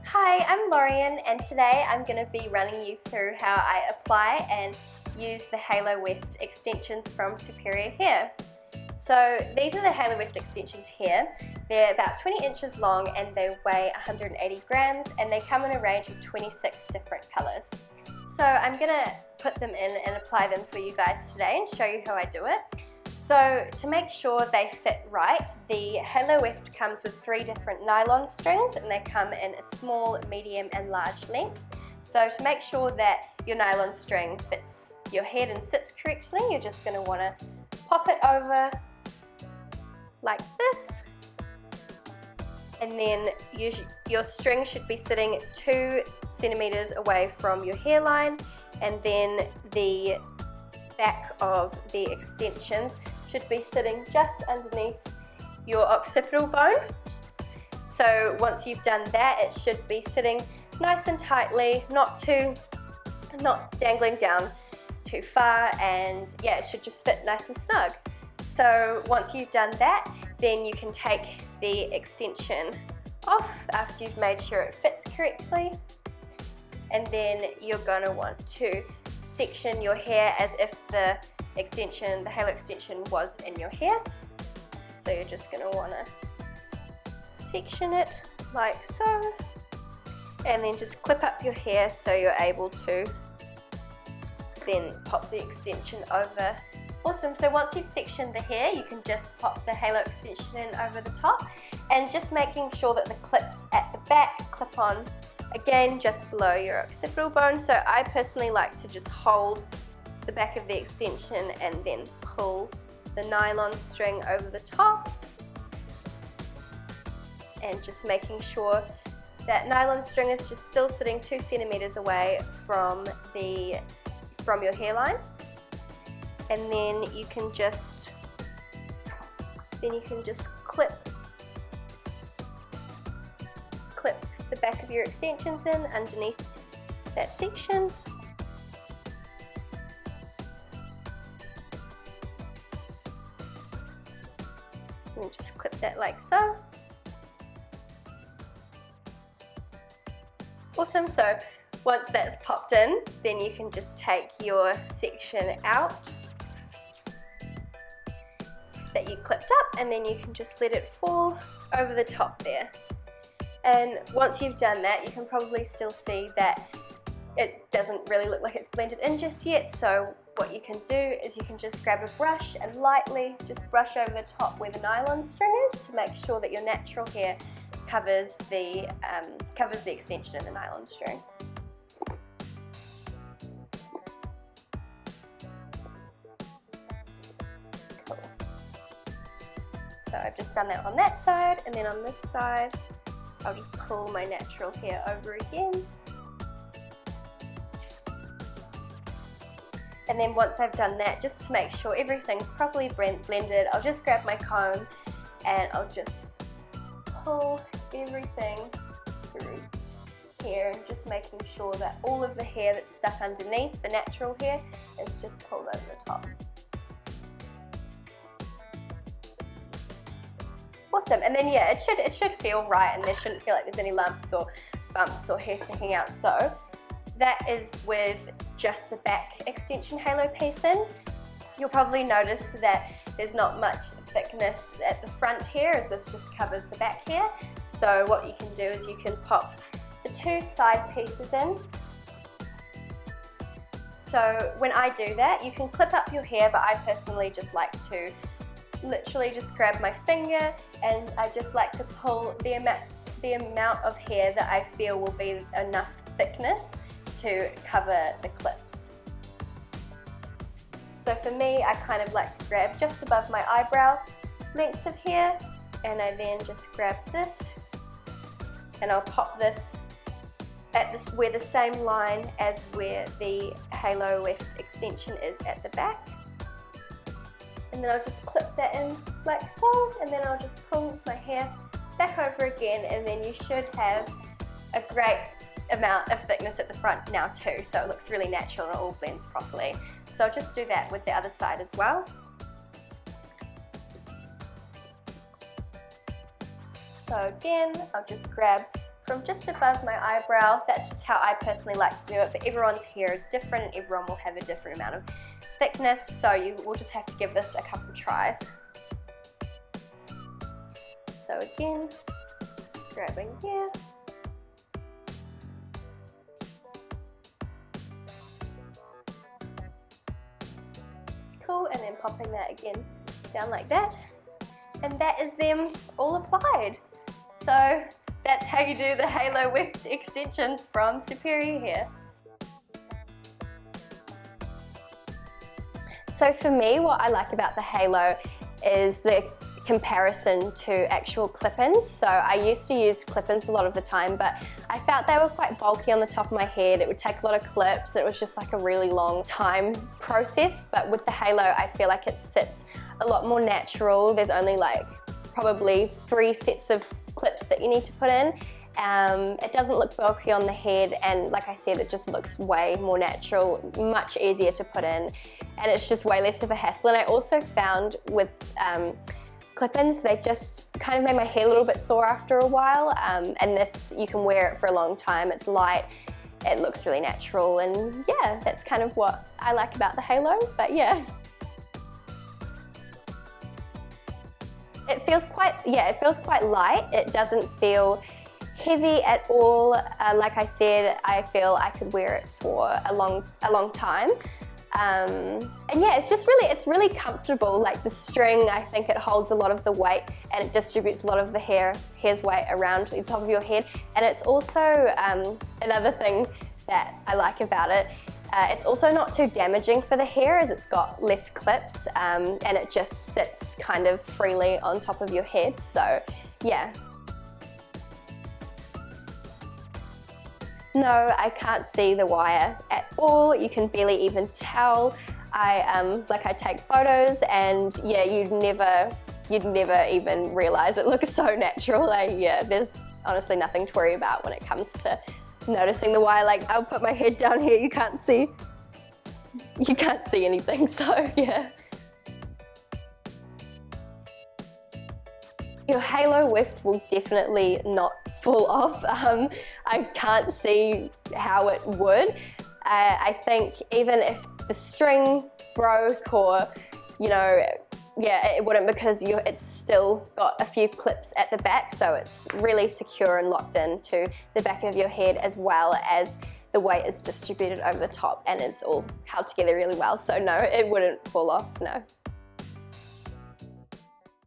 Hi, I'm Lorien and today I'm going to be running you through how I apply and use the Halo Weft extensions from Superior Hair. So these are the Halo Weft extensions here. They're about 20 inches long and they weigh 180 grams and they come in a range of 26 different colours. So I'm going to put them in and apply them for you guys today and show you how I do it. So to make sure they fit right, the Halo Weft comes with 3 different nylon strings and they come in a small, medium and large length. So to make sure that your nylon string fits your head and sits correctly, you're just going to want to pop it over like this. And then your string should be sitting 2 centimeters away from your hairline, and then the back of the extensions should be sitting just underneath your occipital bone. So once you've done that, it should be sitting nice and tightly, not dangling down too far, and yeah, it should just fit nice and snug. So once you've done that, then you can take the extension off after you've made sure it fits correctly, and then you're going to want to section your hair as if the Halo extension was in your hair. So you're just going to want to section it like so, and then just clip up your hair so you're able to then pop the extension over. Awesome, so once you've sectioned the hair, you can just pop the Halo extension in over the top, and just making sure that the clips at the back clip on again just below your occipital bone. So I personally like to just hold the back of the extension and then pull the nylon string over the top, and just making sure that nylon string is just still sitting 2 centimeters away from your hairline. And then you can just clip the back of your extensions in underneath that section. And just clip that like so. Awesome, so once that's popped in, then you can just take your section out that you clipped up, and then you can just let it fall over the top there. And once you've done that, you can probably still see that it doesn't really look like it's blended in just yet. So what you can do is you can just grab a brush and lightly just brush over the top where the nylon string is to make sure that your natural hair covers the extension in the nylon string. Cool. So I've just done that on that side, and then on this side I'll just pull my natural hair over again. And then once I've done that, just to make sure everything's properly blended, I'll just grab my comb and I'll just pull everything through here, and just making sure that all of the hair that's stuck underneath, the natural hair, is just pulled over the top. Awesome, and then yeah, it should feel right, and there shouldn't feel like there's any lumps or bumps or hair sticking out. So that is with just the back extension halo piece in. You'll probably notice that there's not much thickness at the front here, as this just covers the back here. So what you can do is you can pop the 2 side pieces in. So when I do that, you can clip up your hair, but I personally just like to literally just grab my finger, and I just like to pull the amount of hair that I feel will be enough thickness to cover the clips. So for me, I kind of like to grab just above my eyebrow lengths of hair, and I then just grab this and I'll pop this at where the same line as where the Halo Weft extension is at the back. And then I'll just clip that in like so, and then I'll just pull my hair back over again, and then you should have a great amount of thickness at the front now too, so it looks really natural and it all blends properly. So I'll just do that with the other side as well. So again, I'll just grab from just above my eyebrow. That's just how I personally like to do it, but everyone's hair is different and everyone will have a different amount of thickness, so you will just have to give this a couple tries. So again, just grabbing here. Cool, and then popping that again down like that. And that is them all applied. So that's how you do the Halo Weft extensions from Superior Hair. So for me, what I like about the Halo is the comparison to actual clip-ins. So I used to use clip-ins a lot of the time, but I felt they were quite bulky on the top of my head. It would take a lot of clips. It was just like a really long time process. But with the Halo, I feel like it sits a lot more natural. There's only like probably 3 sets of clips that you need to put in. It doesn't look bulky on the head, and like I said, it just looks way more natural, much easier to put in, and it's just way less of a hassle. And I also found with clip-ins, they just kind of made my hair a little bit sore after a while, and this, you can wear it for a long time. It's light, it looks really natural, and yeah, that's kind of what I like about the Halo. But yeah, it feels quite light. It doesn't feel heavy at all. Like I said, I feel I could wear it for a long time. And yeah, it's really comfortable. Like the string, I think it holds a lot of the weight and it distributes a lot of the hair's weight around the top of your head. And it's also another thing that I like about it. It's also not too damaging for the hair, as it's got less clips, and it just sits kind of freely on top of your head. So yeah. No, I can't see the wire at all. You can barely even tell. I take photos, and yeah, you'd never even realize it looks so natural. Yeah, there's honestly nothing to worry about when it comes to noticing the wire. Like, I'll put my head down here, you can't see anything, so yeah. Your Halo Weft will definitely not fall off. I can't see how it would. I think even if the string broke, or you know, yeah, it wouldn't, because it's still got a few clips at the back, so it's really secure and locked into the back of your head, as well as the weight is distributed over the top and is all held together really well. So no, it wouldn't fall off, no.